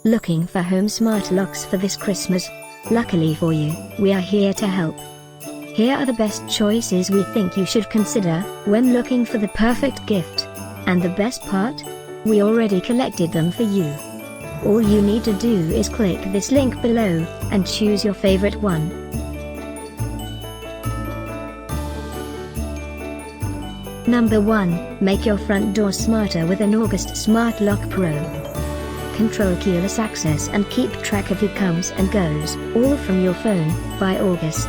Looking for home smart locks for this Christmas? Luckily for you, we are here to help. Here are the best choices we think you should consider when looking for the perfect gift. And the best part? We already collected them for you. All you need to do is click this link below and choose your favorite one. Number 1. Make your front door smarter with an August Smart Lock Pro. Control keyless access and keep track of who comes and goes, all from your phone, by August.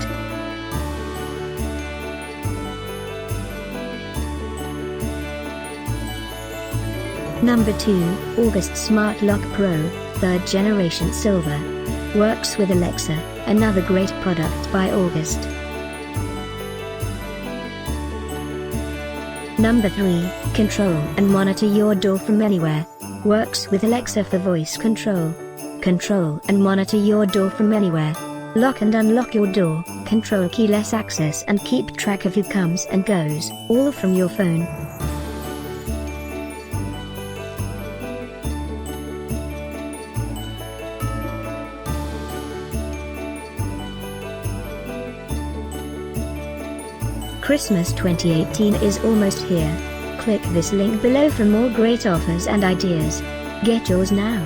Number 2. August Smart Lock Pro, 3rd Generation Silver. Works with Alexa, another great product by August. Number 3. Control and monitor your door from anywhere. Works with Alexa for voice control. Control and monitor your door from anywhere. Lock and unlock your door, control keyless access and keep track of who comes and goes, all from your phone. Christmas 2018 is almost here. Click this link below for more great offers and ideas. Get yours now.